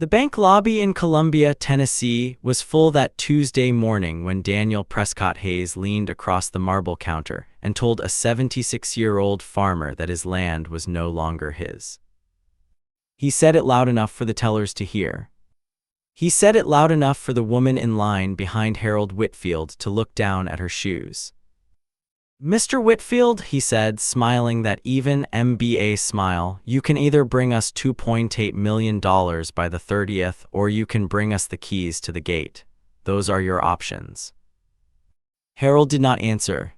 The bank lobby in Columbia, Tennessee, was full that Tuesday morning when Daniel Prescott-Hayes leaned across the marble counter and told a 76-year-old farmer that his land was no longer his. He said it loud enough for the tellers to hear. He said it loud enough for the woman in line behind Harold Whitfield to look down at her shoes. "Mr. Whitfield," he said, smiling that even MBA smile, "you can either bring us $2.8 million by the 30th, or you can bring us the keys to the gate. Those are your options." Harold did not answer.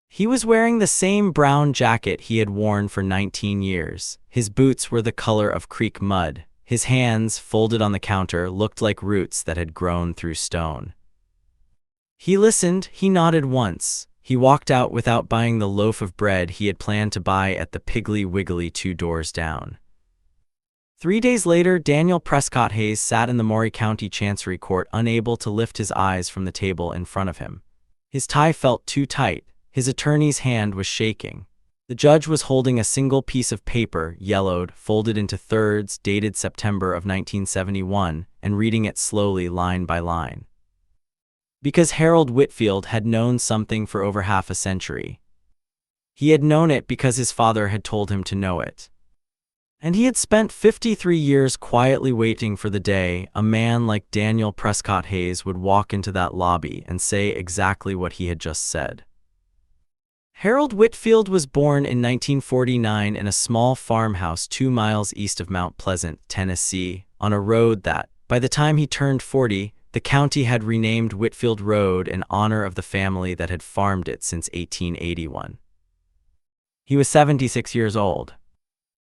He was wearing the same brown jacket he had worn for 19 years. His boots were the color of creek mud. His hands, folded on the counter, looked like roots that had grown through stone. He listened, he nodded once. He walked out without buying the loaf of bread he had planned to buy at the Piggly Wiggly 2 doors down. 3 days later, Daniel Prescott-Hayes sat in the Maury County Chancery Court, unable to lift his eyes from the table in front of him. His tie felt too tight. His attorney's hand was shaking. The judge was holding a single piece of paper, yellowed, folded into thirds, dated September of 1971, and reading it slowly line by line. Because Harold Whitfield had known something for over half a century. He had known it because his father had told him to know it. And he had spent 53 years quietly waiting for the day a man like Daniel Prescott-Hayes would walk into that lobby and say exactly what he had just said. Harold Whitfield was born in 1949 in a small farmhouse 2 miles east of Mount Pleasant, Tennessee, on a road that, by the time he turned 40, the county had renamed Whitfield Road in honor of the family that had farmed it since 1881. He was 76 years old.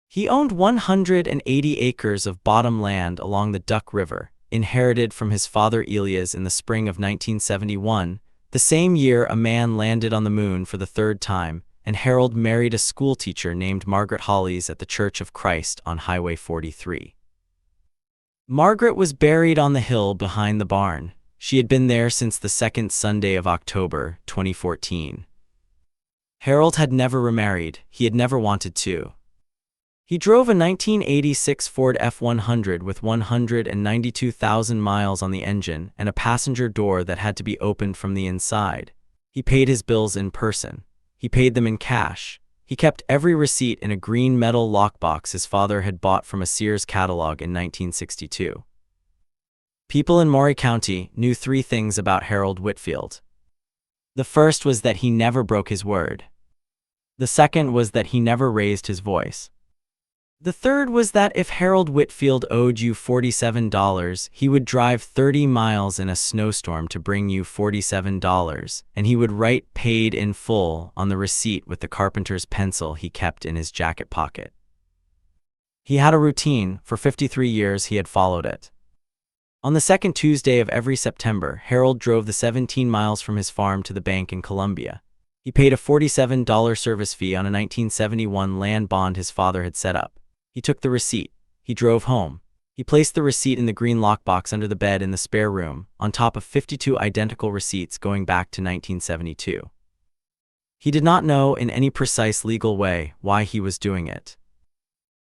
He owned 180 acres of bottom land along the Duck River, inherited from his father Elias in the spring of 1971, the same year a man landed on the moon for the 3rd time, and Harold married a schoolteacher named Margaret Hollies at the Church of Christ on Highway 43. Margaret was buried on the hill behind the barn. She had been there since the 2nd Sunday of October, 2014. Harold had never remarried. He had never wanted to. He drove a 1986 Ford F-100 with 192,000 miles on the engine and a passenger door that had to be opened from the inside. He paid his bills in person. He paid them in cash. He kept every receipt in a green metal lockbox his father had bought from a Sears catalog in 1962. People in Maury County knew 3 things about Harold Whitfield. The first was that he never broke his word. The second was that he never raised his voice. The third was that if Harold Whitfield owed you $47, he would drive 30 miles in a snowstorm to bring you $47, and he would write "paid in full" on the receipt with the carpenter's pencil he kept in his jacket pocket. He had a routine. For 53 years he had followed it. On the 2nd Tuesday of every September, Harold drove the 17 miles from his farm to the bank in Columbia. He paid a $47 service fee on a 1971 land bond his father had set up. He took the receipt. He drove home. He placed the receipt in the green lockbox under the bed in the spare room, on top of 52 identical receipts going back to 1972. He did not know in any precise legal way why he was doing it.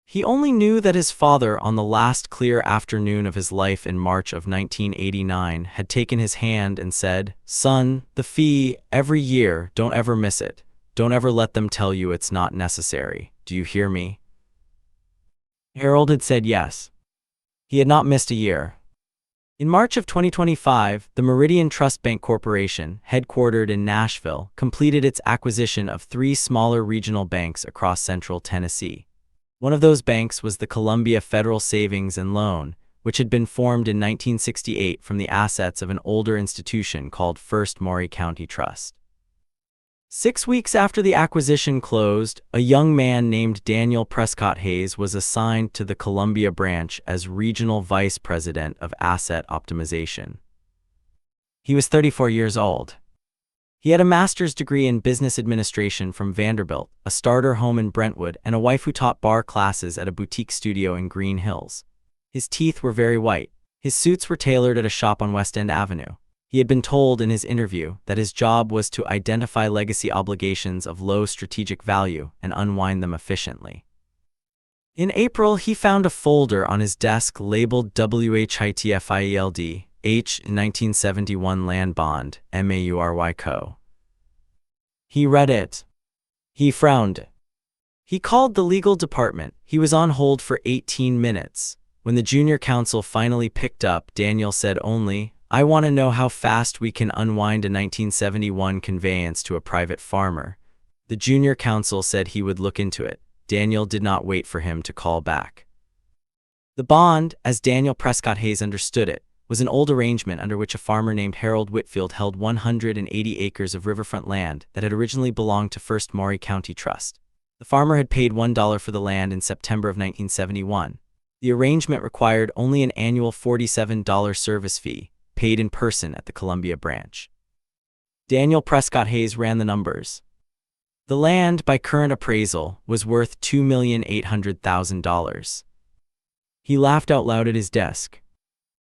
He only knew that his father, on the last clear afternoon of his life in March of 1989, had taken his hand and said, "Son, the fee, every year, don't ever miss it. Don't ever let them tell you it's not necessary. Do you hear me?" Harold had said yes. He had not missed a year. In March of 2025, the Meridian Trust Bank Corporation, headquartered in Nashville, completed its acquisition of 3 smaller regional banks across central Tennessee. One of those banks was the Columbia Federal Savings and Loan, which had been formed in 1968 from the assets of an older institution called First Maury County Trust. 6 weeks after the acquisition closed, a young man named Daniel Prescott-Hayes was assigned to the Columbia branch as Regional Vice President of Asset Optimization. He was 34 years old. He had a master's degree in business administration from Vanderbilt, a starter home in Brentwood, and a wife who taught bar classes at a boutique studio in Green Hills. His teeth were very white. His suits were tailored at a shop on West End Avenue. He had been told in his interview that his job was to identify legacy obligations of low strategic value and unwind them efficiently. In April, he found a folder on his desk labeled WHITFIELD, H 1971 Land Bond, MAURY Co. He read it. He frowned. He called the legal department. He was on hold for 18 minutes. When the junior counsel finally picked up, Daniel said only, "I want to know how fast we can unwind a 1971 conveyance to a private farmer." The junior counsel said he would look into it. Daniel did not wait for him to call back. The bond, as Daniel Prescott-Hayes understood it, was an old arrangement under which a farmer named Harold Whitfield held 180 acres of riverfront land that had originally belonged to First Maury County Trust. The farmer had paid $1 for the land in September of 1971. The arrangement required only an annual $47 service fee, paid in person at the Columbia branch. Daniel Prescott-Hayes ran the numbers. The land, by current appraisal, was worth $2,800,000. He laughed out loud at his desk.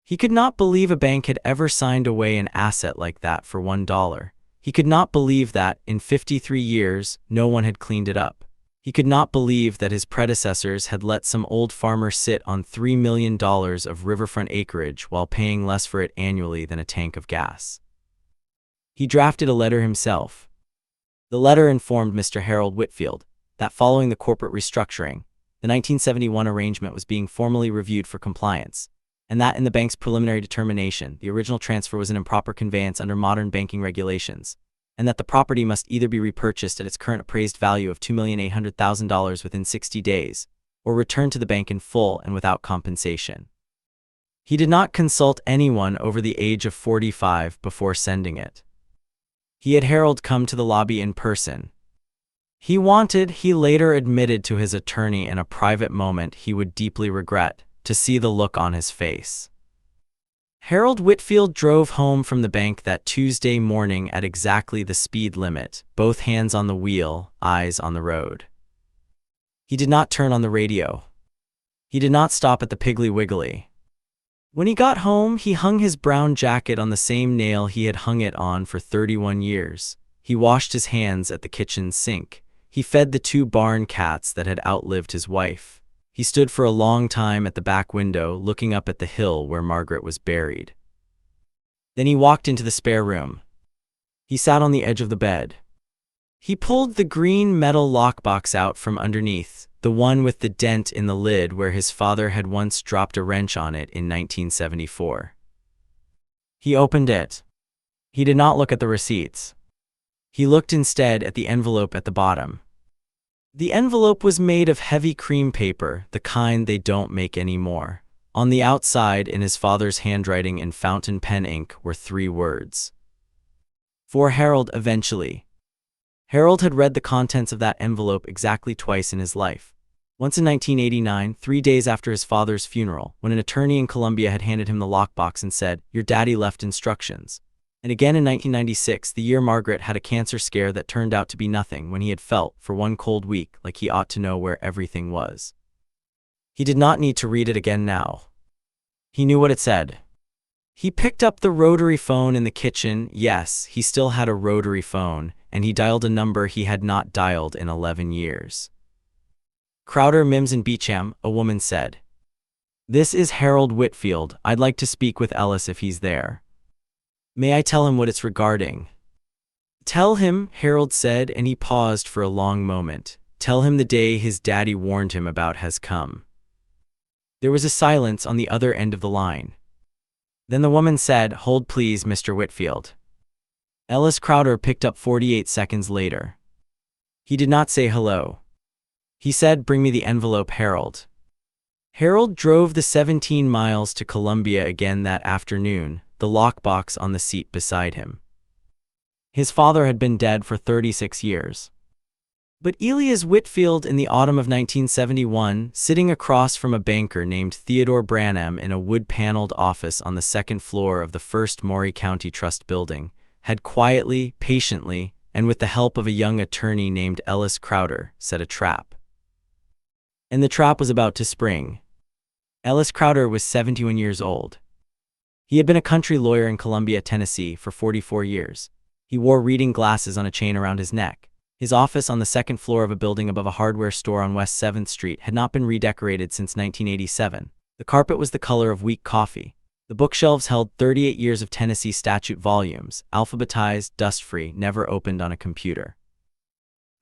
He could not believe a bank had ever signed away an asset like that for $1. He could not believe that, in 53 years, no one had cleaned it up. He could not believe that his predecessors had let some old farmer sit on $3 million of riverfront acreage while paying less for it annually than a tank of gas. He drafted a letter himself. The letter informed Mr. Harold Whitfield that following the corporate restructuring, the 1971 arrangement was being formally reviewed for compliance, and that in the bank's preliminary determination, the original transfer was an improper conveyance under modern banking regulations, and that the property must either be repurchased at its current appraised value of $2,800,000 within 60 days, or returned to the bank in full and without compensation. He did not consult anyone over the age of 45 before sending it. He had Harold come to the lobby in person. He later admitted to his attorney in a private moment he would deeply regret, to see the look on his face. Harold Whitfield drove home from the bank that Tuesday morning at exactly the speed limit, both hands on the wheel, eyes on the road. He did not turn on the radio. He did not stop at the Piggly Wiggly. When he got home, he hung his brown jacket on the same nail he had hung it on for 31 years. He washed his hands at the kitchen sink. He fed the 2 barn cats that had outlived his wife. He stood for a long time at the back window, looking up at the hill where Margaret was buried. Then he walked into the spare room. He sat on the edge of the bed. He pulled the green metal lockbox out from underneath, the one with the dent in the lid where his father had once dropped a wrench on it in 1974. He opened it. He did not look at the receipts. He looked instead at the envelope at the bottom. The envelope was made of heavy cream paper, the kind they don't make anymore. On the outside, in his father's handwriting in fountain pen ink, were 3 words. For Harold, eventually. Harold had read the contents of that envelope exactly twice in his life. Once in 1989, 3 days after his father's funeral, when an attorney in Columbia had handed him the lockbox and said, "Your daddy left instructions." And again in 1996, the year Margaret had a cancer scare that turned out to be nothing, when he had felt, for one cold week, like he ought to know where everything was. He did not need to read it again now. He knew what it said. He picked up the rotary phone in the kitchen. Yes, he still had a rotary phone, and he dialed a number he had not dialed in 11 years. "Crowder, Mims and Beecham," a woman said. "This is Harold Whitfield. I'd like to speak with Ellis if he's there." "May I tell him what it's regarding?" "Tell him," Harold said, and he paused for a long moment. "Tell him the day his daddy warned him about has come." There was a silence on the other end of the line. Then the woman said, "Hold please, Mr. Whitfield." Ellis Crowder picked up 48 seconds later. He did not say hello. He said, "Bring me the envelope, Harold." Harold drove the 17 miles to Columbia again that afternoon, the lockbox on the seat beside him. His father had been dead for 36 years. But Elias Whitfield, in the autumn of 1971, sitting across from a banker named Theodore Branham in a wood-paneled office on the 2nd floor of the First Maury County Trust building, had quietly, patiently, and with the help of a young attorney named Ellis Crowder, set a trap. And the trap was about to spring. Ellis Crowder was 71 years old. He had been a country lawyer in Columbia, Tennessee, for 44 years. He wore reading glasses on a chain around his neck. His office on the second floor of a building above a hardware store on West 7th Street had not been redecorated since 1987. The carpet was the color of weak coffee. The bookshelves held 38 years of Tennessee statute volumes, alphabetized, dust-free, never opened on a computer.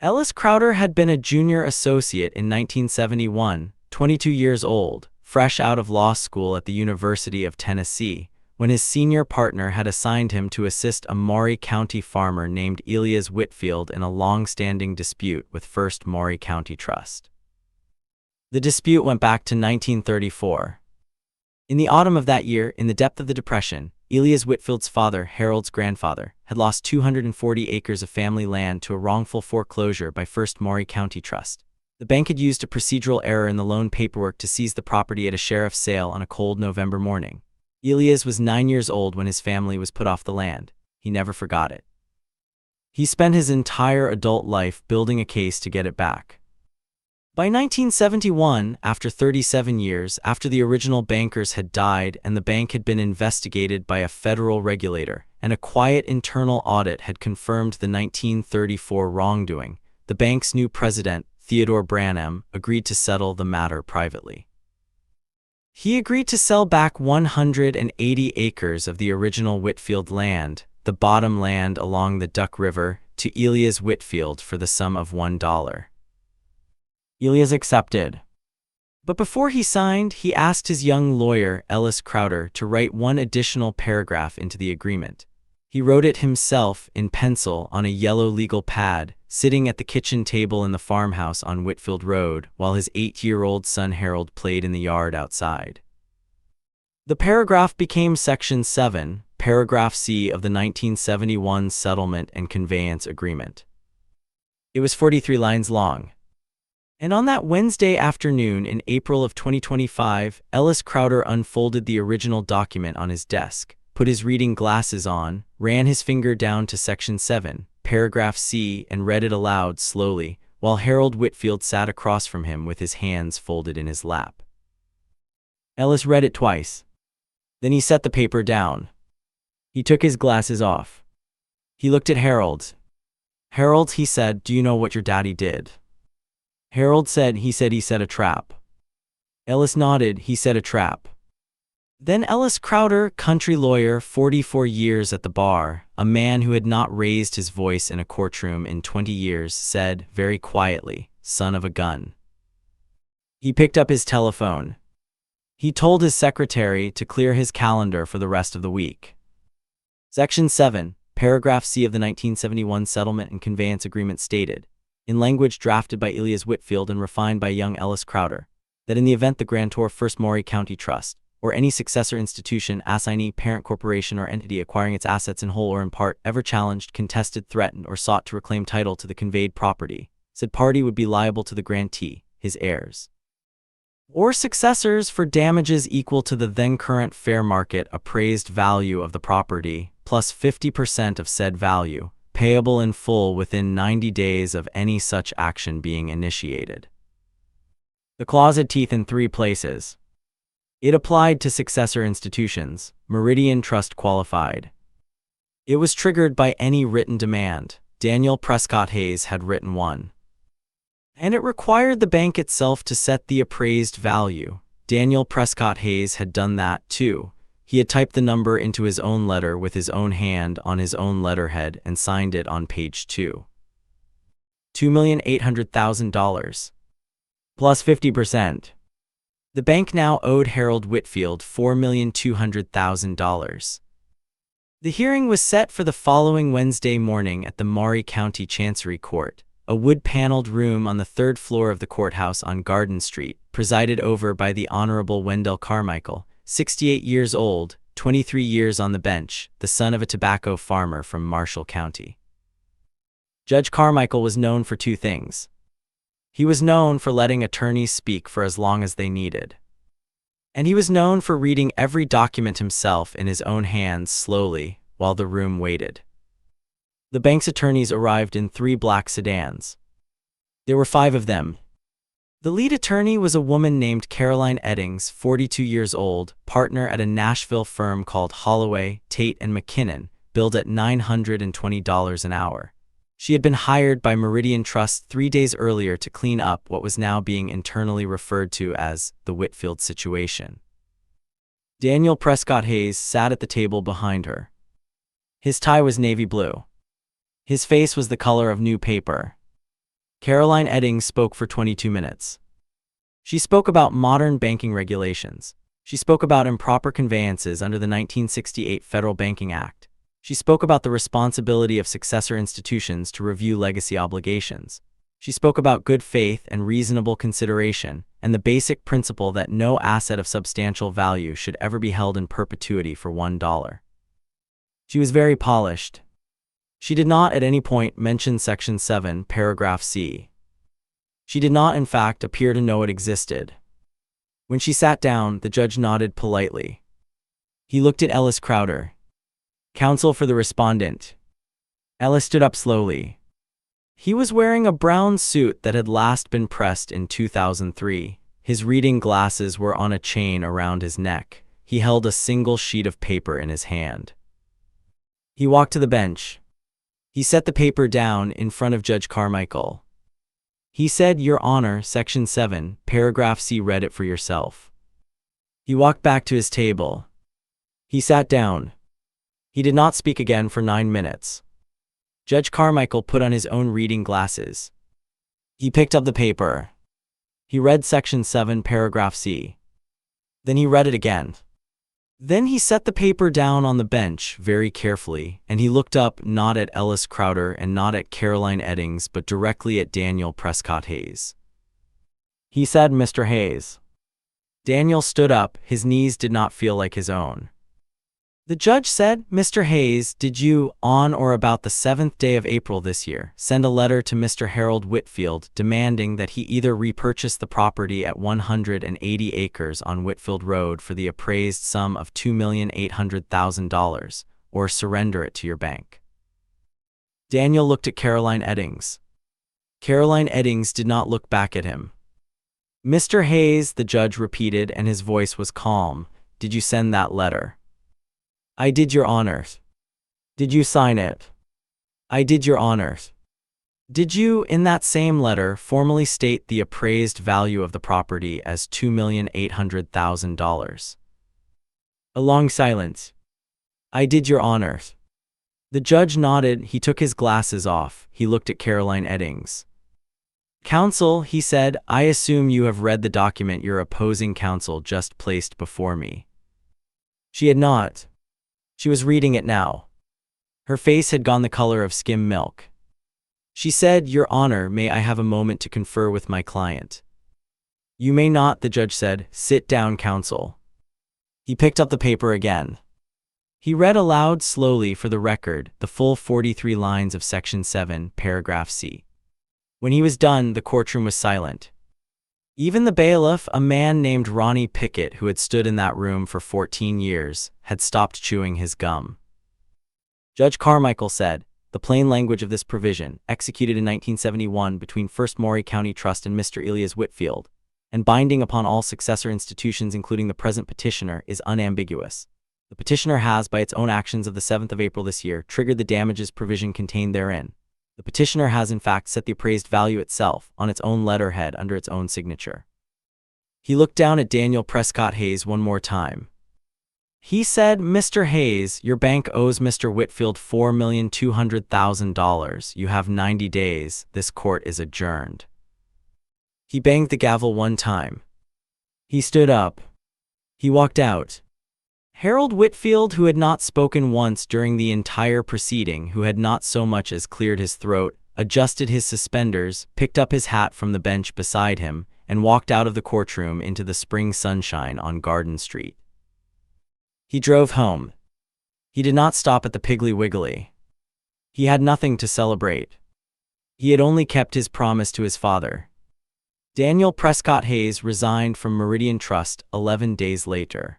Ellis Crowder had been a junior associate in 1971, 22 years old, fresh out of law school at the University of Tennessee, when his senior partner had assigned him to assist a Maury County farmer named Elias Whitfield in a long-standing dispute with First Maury County Trust. The dispute went back to 1934. In the autumn of that year, in the depth of the Depression, Elias Whitfield's father, Harold's grandfather, had lost 240 acres of family land to a wrongful foreclosure by First Maury County Trust. The bank had used a procedural error in the loan paperwork to seize the property at a sheriff's sale on a cold November morning. Elias was 9 years old when his family was put off the land. He never forgot it. He spent his entire adult life building a case to get it back. By 1971, after 37 years after the original bankers had died and the bank had been investigated by a federal regulator, and a quiet internal audit had confirmed the 1934 wrongdoing, the bank's new president, Theodore Branham, agreed to settle the matter privately. He agreed to sell back 180 acres of the original Whitfield land, the bottom land along the Duck River, to Elias Whitfield for the sum of $1. Elias accepted. But before he signed, he asked his young lawyer, Ellis Crowder, to write one additional paragraph into the agreement. He wrote it himself in pencil on a yellow legal pad, sitting at the kitchen table in the farmhouse on Whitfield Road, while his 8-year-old son Harold played in the yard outside. The paragraph became Section 7, Paragraph C of the 1971 Settlement and Conveyance Agreement. It was 43 lines long. And on that Wednesday afternoon in April of 2025, Ellis Crowder unfolded the original document on his desk, put his reading glasses on, ran his finger down to Section 7, Paragraph C, and read it aloud slowly, while Harold Whitfield sat across from him with his hands folded in his lap. Ellis read it twice. Then he set the paper down. He took his glasses off. He looked at Harold. "Harold," he said, "do you know what your daddy did?" Harold said he set a trap. Ellis nodded, he said a trap. Then Ellis Crowder, country lawyer, 44 years at the bar, a man who had not raised his voice in a courtroom in 20 years, said, very quietly, "Son of a gun." He picked up his telephone. He told his secretary to clear his calendar for the rest of the week. Section 7, Paragraph C of the 1971 Settlement and Conveyance Agreement stated, in language drafted by Elias Whitfield and refined by young Ellis Crowder, that in the event the grantor First Maury County Trust, or any successor institution, assignee, parent corporation, or entity acquiring its assets in whole or in part, ever challenged, contested, threatened, or sought to reclaim title to the conveyed property, said party would be liable to the grantee, his heirs, or successors for damages equal to the then current fair market appraised value of the property, plus 50% of said value, payable in full within 90 days of any such action being initiated. The clause had teeth in 3 places. It applied to successor institutions, Meridian Trust qualified. It was triggered by any written demand. Daniel Prescott-Hayes had written one. And it required the bank itself to set the appraised value. Daniel Prescott-Hayes had done that too. He had typed the number into his own letter with his own hand on his own letterhead and signed it on page 2. $2,800,000. Plus 50%. The bank now owed Harold Whitfield $4,200,000. The hearing was set for the following Wednesday morning at the Maury County Chancery Court, a wood-paneled room on the 3rd floor of the courthouse on Garden Street, presided over by the Honorable Wendell Carmichael, 68 years old, 23 years on the bench, the son of a tobacco farmer from Marshall County. Judge Carmichael was known for 2 things. He was known for letting attorneys speak for as long as they needed. And he was known for reading every document himself in his own hands slowly, while the room waited. The bank's attorneys arrived in 3 black sedans. There were 5 of them. The lead attorney was a woman named Caroline Eddings, 42 years old, partner at a Nashville firm called Holloway, Tate & McKinnon, billed at $920 an hour. She had been hired by Meridian Trust 3 days earlier to clean up what was now being internally referred to as the Whitfield situation. Daniel Prescott-Hayes sat at the table behind her. His tie was navy blue. His face was the color of new paper. Caroline Eddings spoke for 22 minutes. She spoke about modern banking regulations. She spoke about improper conveyances under the 1968 Federal Banking Act. She spoke about the responsibility of successor institutions to review legacy obligations. She spoke about good faith and reasonable consideration, and the basic principle that no asset of substantial value should ever be held in perpetuity for $1. She was very polished. She did not at any point mention Section 7, Paragraph C. She did not, in fact, appear to know it existed. When she sat down, the judge nodded politely. He looked at Ellis Crowder, counsel for the respondent. Ellis stood up slowly. He was wearing a brown suit that had last been pressed in 2003. His reading glasses were on a chain around his neck. He held a single sheet of paper in his hand. He walked to the bench. He set the paper down in front of Judge Carmichael. He said, "Your Honor, Section 7, Paragraph C, read it for yourself." He walked back to his table. He sat down. He did not speak again for 9 minutes. Judge Carmichael put on his own reading glasses. He picked up the paper. He read Section 7, Paragraph C. Then he read it again. Then he set the paper down on the bench very carefully, and he looked up not at Ellis Crowder and not at Caroline Eddings, but directly at Daniel Prescott-Hayes. He said, "Mr. Hayes." Daniel stood up. His knees did not feel like his own. The judge said, "Mr. Hayes, did you, on or about the 7th day of April this year, send a letter to Mr. Harold Whitfield demanding that he either repurchase the property at 180 acres on Whitfield Road for the appraised sum of $2,800,000 or surrender it to your bank?" Daniel looked at Caroline Eddings. Caroline Eddings did not look back at him. "Mr. Hayes," the judge repeated, and his voice was calm, "did you send that letter?" "I did, Your Honor." "Did you sign it?" "I did, Your Honor." "Did you, in that same letter, formally state the appraised value of the property as $2,800,000? A long silence. "I did, Your Honor." The judge nodded. He took his glasses off. He looked at Caroline Eddings. "Counsel," he said, "I assume you have read the document your opposing counsel just placed before me." She had not. She was reading it now. Her face had gone the color of skim milk. She said, "Your Honor, may I have a moment to confer with my client?" "You may not," the judge said. "Sit down, counsel." He picked up the paper again. He read aloud slowly for the record the full 43 lines of Section 7, Paragraph C. When he was done, the courtroom was silent. Even the bailiff, a man named Ronnie Pickett, who had stood in that room for 14 years, had stopped chewing his gum. Judge Carmichael said, "The plain language of this provision, executed in 1971 between First Maury County Trust and Mr. Elias Whitfield, and binding upon all successor institutions including the present petitioner, is unambiguous. The petitioner has, by its own actions of the 7th of April this year, triggered the damages provision contained therein. The petitioner has in fact set the appraised value itself, on its own letterhead under its own signature." He looked down at Daniel Prescott-Hayes one more time. He said, "Mr. Hayes, your bank owes Mr. Whitfield $4,200,000. You have 90 days. This court is adjourned." He banged the gavel one time. He stood up. He walked out. Harold Whitfield, who had not spoken once during the entire proceeding, who had not so much as cleared his throat, adjusted his suspenders, picked up his hat from the bench beside him, and walked out of the courtroom into the spring sunshine on Garden Street. He drove home. He did not stop at the Piggly Wiggly. He had nothing to celebrate. He had only kept his promise to his father. Daniel Prescott-Hayes resigned from Meridian Trust 11 days later.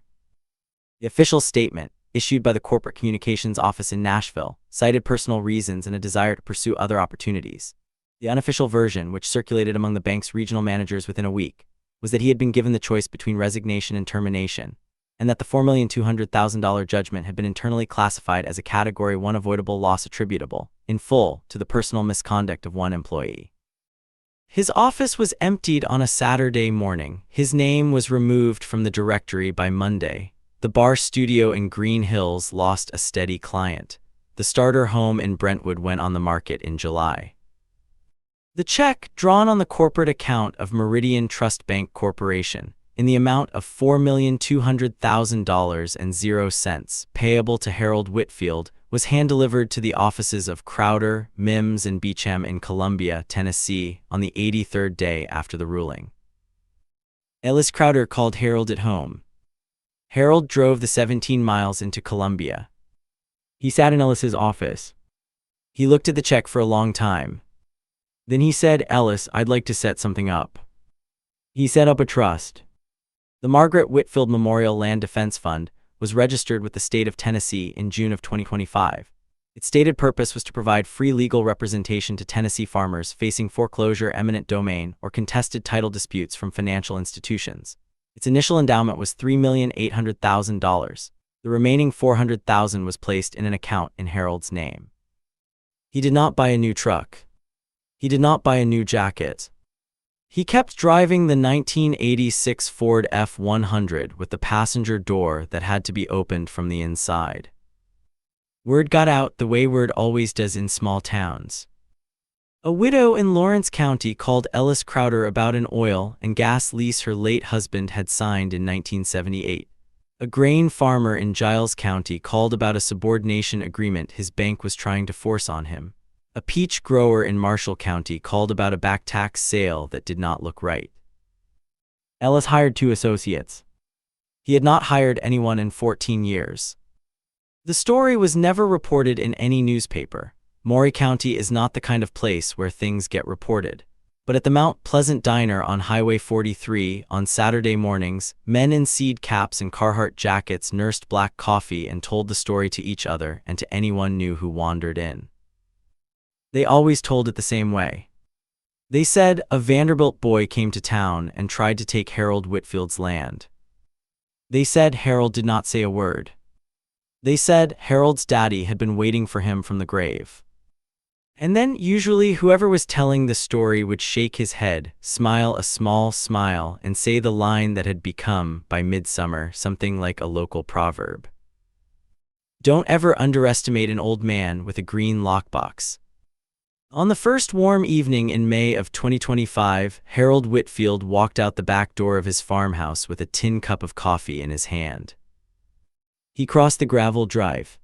The official statement, issued by the Corporate Communications Office in Nashville, cited personal reasons and a desire to pursue other opportunities. The unofficial version, which circulated among the bank's regional managers within a week, was that he had been given the choice between resignation and termination, and that the $4,200,000 judgment had been internally classified as a Category 1 avoidable loss attributable, in full, to the personal misconduct of one employee. His office was emptied on a Saturday morning. His name was removed from the directory by Monday. The bar studio in Green Hills lost a steady client. The starter home in Brentwood went on the market in July. The check, drawn on the corporate account of Meridian Trust Bank Corporation, in the amount of $4,200,000.00, payable to Harold Whitfield, was hand-delivered to the offices of Crowder, Mims, and Beecham in Columbia, Tennessee, on the 83rd day after the ruling. Ellis Crowder called Harold at home. Harold drove the 17 miles into Columbia. He sat in Ellis's office. He looked at the check for a long time. Then he said, "Ellis, I'd like to set something up." He set up a trust. The Margaret Whitfield Memorial Land Defense Fund was registered with the state of Tennessee in June of 2025. Its stated purpose was to provide free legal representation to Tennessee farmers facing foreclosure, eminent domain, or contested title disputes from financial institutions. Its initial endowment was $3,800,000. The remaining $400,000 was placed in an account in Harold's name. He did not buy a new truck. He did not buy a new jacket. He kept driving the 1986 Ford F-100 with the passenger door that had to be opened from the inside. Word got out the way word always does in small towns. A widow in Lawrence County called Ellis Crowder about an oil and gas lease her late husband had signed in 1978. A grain farmer in Giles County called about a subordination agreement his bank was trying to force on him. A peach grower in Marshall County called about a back tax sale that did not look right. Ellis hired 2 associates. He had not hired anyone in 14 years. The story was never reported in any newspaper. Maury County is not the kind of place where things get reported. But at the Mount Pleasant Diner on Highway 43 on Saturday mornings, men in seed caps and Carhartt jackets nursed black coffee and told the story to each other and to anyone new who wandered in. They always told it the same way. They said a Vanderbilt boy came to town and tried to take Harold Whitfield's land. They said Harold did not say a word. They said Harold's daddy had been waiting for him from the grave. And then usually whoever was telling the story would shake his head, smile a small smile, and say the line that had become, by midsummer, something like a local proverb. Don't ever underestimate an old man with a green lockbox. On the first warm evening in May of 2025, Harold Whitfield walked out the back door of his farmhouse with a tin cup of coffee in his hand. He crossed the gravel drive.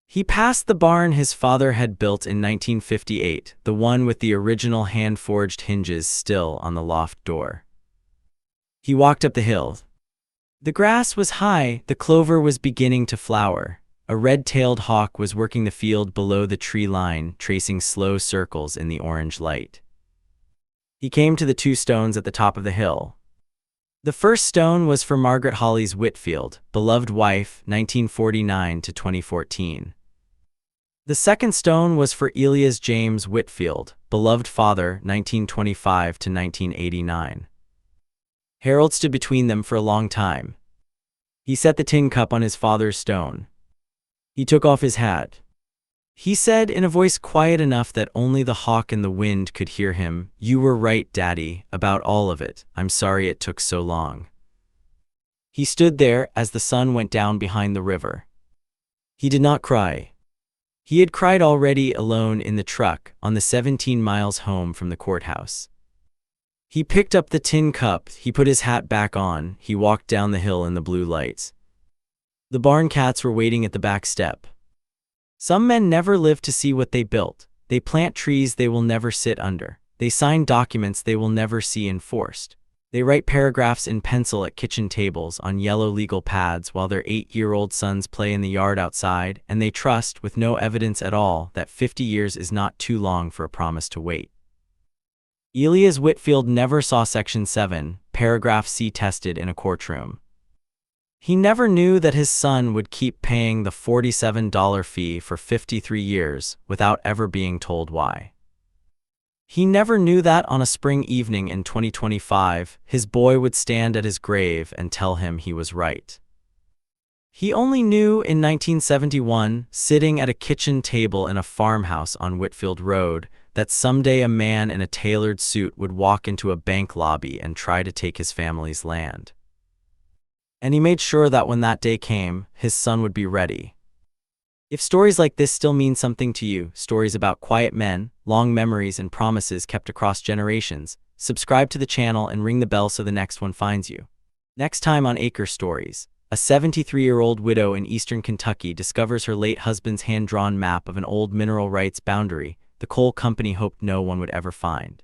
He passed the barn his father had built in 1958, the one with the original hand-forged hinges still on the loft door. He walked up the hill. The grass was high, the clover was beginning to flower. A red-tailed hawk was working the field below the tree line, tracing slow circles in the orange light. He came to the 2 stones at the top of the hill. The first stone was for Margaret Hollis Whitfield, beloved wife, 1949 to 2014. The second stone was for Elias James Whitfield, beloved father, 1925 to 1989. Harold stood between them for a long time. He set the tin cup on his father's stone. He took off his hat. He said in a voice quiet enough that only the hawk and the wind could hear him, "You were right, Daddy, about all of it. I'm sorry it took so long." He stood there as the sun went down behind the river. He did not cry. He had cried already alone in the truck on the 17 miles home from the courthouse. He picked up the tin cup, he put his hat back on, he walked down the hill in the blue lights. The barn cats were waiting at the back step. Some men never live to see what they built. They plant trees they will never sit under. They sign documents they will never see enforced. They write paragraphs in pencil at kitchen tables on yellow legal pads while their 8-year-old sons play in the yard outside, and they trust, with no evidence at all, that 50 years is not too long for a promise to wait. Elias Whitfield never saw Section 7, Paragraph C tested in a courtroom. He never knew that his son would keep paying the $47 fee for 53 years without ever being told why. He never knew that on a spring evening in 2025, his boy would stand at his grave and tell him he was right. He only knew in 1971, sitting at a kitchen table in a farmhouse on Whitfield Road, that someday a man in a tailored suit would walk into a bank lobby and try to take his family's land. And he made sure that when that day came, his son would be ready. If stories like this still mean something to you, stories about quiet men, long memories, and promises kept across generations, subscribe to the channel and ring the bell so the next one finds you. Next time on Acre Stories, a 73-year-old widow in eastern Kentucky discovers her late husband's hand-drawn map of an old mineral rights boundary the coal company hoped no one would ever find.